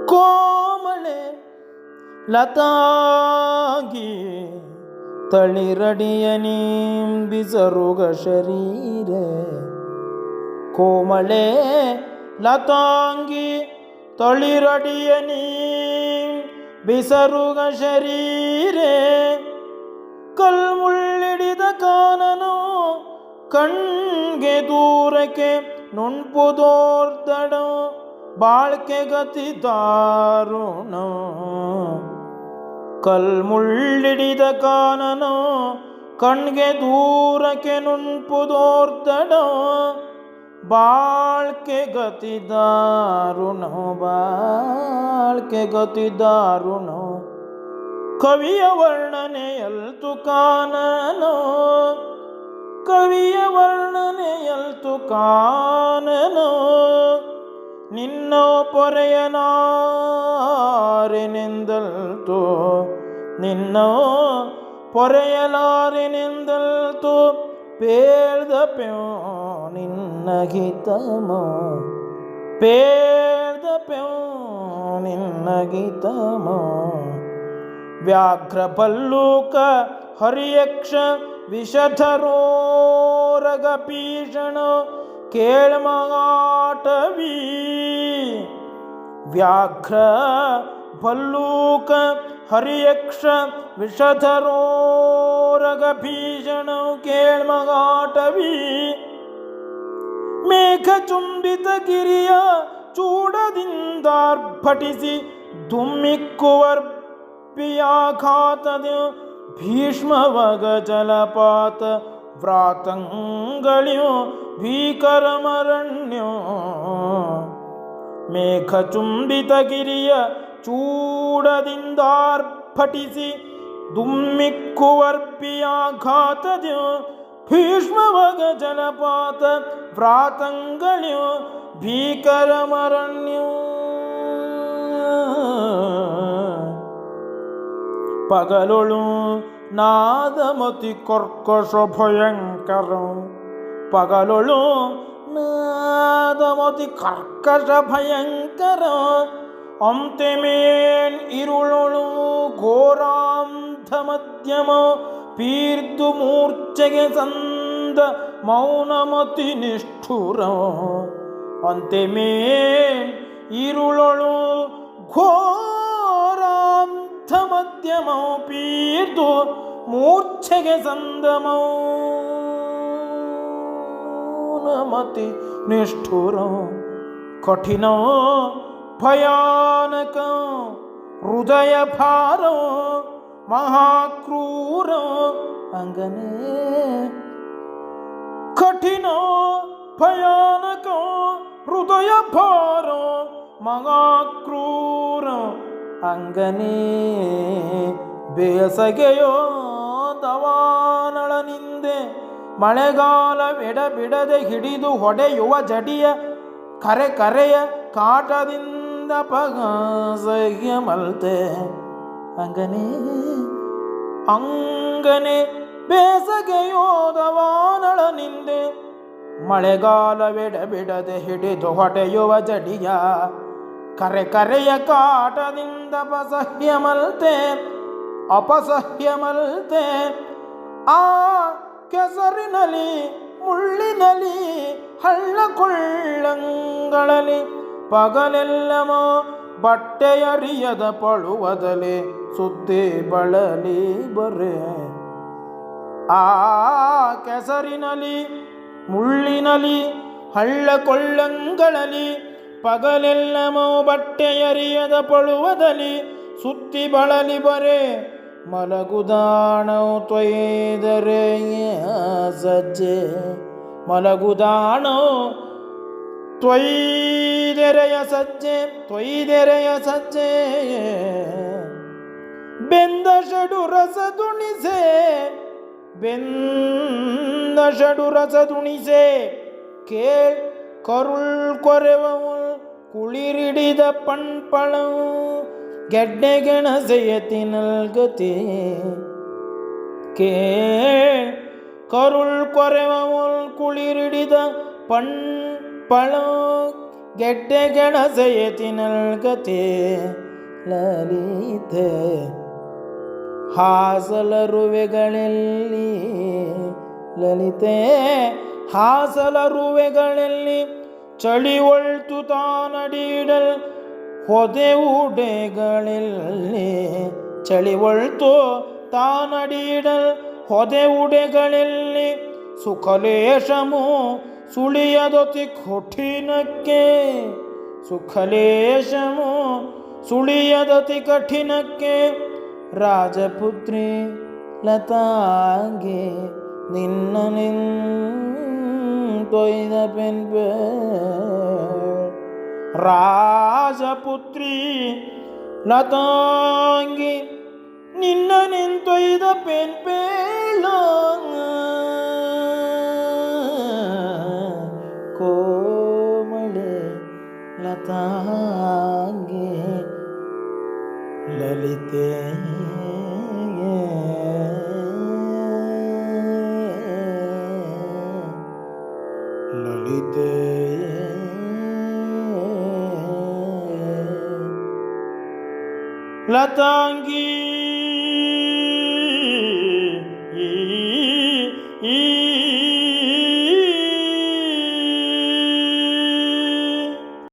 ಕೋಮಳೆ ಲತಾಂಗಿ ತಳಿರಡಿಯ ಬಿಸರುಗ ಶರೀರ. ಕೋಮಳೆ ಲತಾಂಗಿ ತಳಿರಡಿಯ ಬಿಸರುಗ ಶರೀರೆ. ಕಲ್ಮುಳ್ಳಿಡಿದ ಕಾನನು ಕಣ್ಗೆ ದೂರಕ್ಕೆ ನುಣ್ಪುದೋರ್ದಡ ಬಾಳ್ಕೆ ಗತಿ ದಾರುಣ. ಕಲ್ಮುಳ್ಳಿಡಿದ ಕಾನನು ಕಣ್ಗೆ ದೂರಕ್ಕೆ ನುಣ್ಪುದೋರ್ದಡ ಬಾಳ್ಕೆ ಗತಿ ದಾರುಣ. ಬಾಳ್ಕೆ ಗತಿ ದಾರುಣ. ಕವಿಯ ವರ್ಣನೆಯಲ್ತು ಕಾನನೋ. ಕವಿಯ ವರ್ಣನೆಯಲ್ತು ಕಾನನೋ. ನಿನ್ನ ಪೊರೆಯಲಾರೆನೆಂದಲ್ತು. ನಿನ್ನ ಪೊರೆಯಲಾರೆನೆಂದಲ್ತು. ಪೇಳ್ದ ಪ್ಯೋ ನಿನ್ನ ಗೀತಮೋ. ಪೇಳ್ದ ಪ್ಯೋ ನಿನ್ನ ಗೀತಮೋ. ವ್ಯಾಘ್ರ ಭಲ್ಲೂಕ ಹರಿಯಕ್ಷ ವಿಷಧರೋರಗ ಭೀಷಣ ಕೇಳ್ಮಗಾಟವೀ. ವ್ಯಾಘ್ರ ಭಲ್ಲೂಕ ಹರಿಯಕ್ಷ ವಿಷಧರೋರಗ ಭೀಷಣ ಕೇಳ್ಮಗಾಟವೀ. ಮೇಘ ಚುಂಬಿತ ಗಿರಿಯ ಚೂಡದಿಂದಾರ್ಭಟಿಸಿ ಧುಮ್ಮಿಕ್ಕುವರ್ಪಿಯಾಘಾತದ ಭೀಷ್ಮವಗ ಜಲಪಾತ ವ್ರಾತಂಗಳಿಯೋ ಭೀಕರಮರಣ್ಯೋ. ಮೇಘ ಚುಂಬಿತ ಗಿರಿಯ ಚೂಡದಿಂದಾರ್ಭಟಿಸಿ ಧುಮ್ಮಿಕ್ಕುವರ್ಪಿಯಾಘಾತದ ಭೀಷ್ಮವಗ ಜಲಪಾತ ವ್ರಾತಂಗಳಿಯೋ ಭೀಕರಮರಣ್ಯೋ. ಪಗಲೊಳು ನಾದಮತಿ ಕರ್ಕಶ ಭಯಂಕರ. ಪಗಲೊಳು ನಾದಮತಿ ಕರ್ಕಶ ಭಯಂಕರ. ಅಂತೆ ಮೇನ್ ಇರುಳೊಳು ಘೋರಾಂಧ ಮಧ್ಯಮ ಪೀರ್ದು ಮೂರ್ಛೆಗೆ ಸಂದ ಮೌನಮತಿ ನಿಷ್ಠುರ. ಅಂತೆ ಮೇನ್ ಇರುಳೊಳು ಘೋರಾಂಧ ಮಧ್ಯಮ ಪೀರ್ದು ಮೂರ್ಛೆಗೆ ಸಂದ ಮೌನಮತಿ ನಿಷ್ಠುರ. ಕಠಿಣ ಭಯಾನಕ ಹೃದಯ ಭಾರ ಮಹಾಕ್ರೂರ ಅಂಗನೇ. ಕಠಿಣ ಭಯಾನಕ ಹೃದಯ ಭಾರ ಮಹಾಕ್ರೂರ ಅಂಗನೇ. ಬೇಸಗೆಯೋ ದವಾನಳನಿಂದೆ ಮಳೆಗಾಲವೆಡಬಿಡದೆ ಹಿಡಿದು ಹೊಡೆಯುವ ಜಡಿಯ ಕರೆ ಕರೆಯ ಕಾಟದಿಂದ ಪಗಸೆಯ ಮಲ್ತೆ ಅಂಗನೇ. ಅಂಗನೆ ಬೇಸಗೆಯೋದವಾನಳನಿಂದೆ ಮಳೆಗಾಲವೆಡಬಿಡದೆ ಹಿಡಿದು ಹೊಡೆಯುವ ಜಡಿಯ ಕರೆ ಕರೆಯ ಕಾಟದಿಂದ ಅಪಸಹ್ಯ ಮಲ್ತೆ ಅಪಸಹ್ಯ ಮಲ್ತೆ. ಆ ಕೆಸರಿನಲಿ ಮುಳ್ಳಿನಲಿ ಹಳ್ಳ ಕೊಳ್ಳಂಗಳಲ್ಲಿ ಪಗಲೆಲ್ಲಮ ಬಟ್ಟೆಯರಿಯದ ಪಳುವದಲೆ ಸುದ್ದಿ ಬಳಲಿ ಬರೆ. ಆ ಕೆಸರಿನಲಿ ಮುಳ್ಳಿನಲಿ ಹಳ್ಳ ಕೊಳ್ಳಂಗಳಲ್ಲಿ ಪಗಲೆಲ್ಲಮ ಬಟ್ಟೆಯರಿಯದ ಪಳುವದಲಿ ಸುತ್ತಿ ಬಳಲಿ ಬರೆ. ಮಲಗುದಾಣವು ತೊಯ್ದರೆಯ ಸಜ್ಜೆ. ಮಲಗುದಾಣವು ತೊಯ್ದೆರೆಯ ಸಜ್ಜೆ. ತೊಯ್ದೆರೆಯ ಸಜ್ಜೆ ಬೆಂದ ಷಡು ರಸ ತುಣಿಸೆ. ಬೆಂದ ಷಡು ರಸ ತುಣಿಸೆ ಕೇಳ್ ಕರುಳ್ ಕೊರೆವವು ಕುಳಿರಿಡಿದ ಪಣ್ಪಳವು ಗೆಡ್ಡೆ ಗೆಣಸೆಯ ತಿನ್ನಲ್ಗತಿ. ಕೇಳ್ ಕರುಳ್ ಕೊರೆವವು ಕುಳಿರಿಡಿದ ಪಣ್ಪಳ ಗೆಡ್ಡೆ ಗೆಣಸೆಯ ತಿನ್ನಲ್ಗತೆ ಲಲಿತೆ ಹಾಸಲರುವೆಗಳಲ್ಲಿ ಲಲಿತೆ ಹಾಸಲರುವೆಗಳಲ್ಲಿ ಚಳಿ ಒಳ್ತು ತಾನಡಿಡಲ್ ಹೊದೆ ಉಡೆಗಳಲ್ಲಿ ಚಳಿ ಒಳ್ತು ತಾನಡಿಡಲ್ ಹೊದೆ ಉಡೆಗಳಲ್ಲಿ ಸುಖಲೇಶಮು ಸುಳಿಯದೊತಿ ಕಠಿಣಕ್ಕೆ ಸುಖಲೇಶಮು ಸುಳಿಯದತಿ ಕಠಿಣಕ್ಕೆ ರಾಜಪುತ್ರಿ ಲತಾಂಗಿ ನಿನ್ನ ನಿಂತೊಯ್ದ ಪೆನ್ಪೆ ರಾಜಪುತ್ರಿ ಲತಾಂಗಿ ನಿನ್ನ ನಿಂತೊಯ್ದ ಪೆನ್ಪೇಳ ಕೋಮಳೆ ಲತಾಂಗಿ ಲಲಿತೆ ಲಲಿತೆ ಲತಾಂಗಿ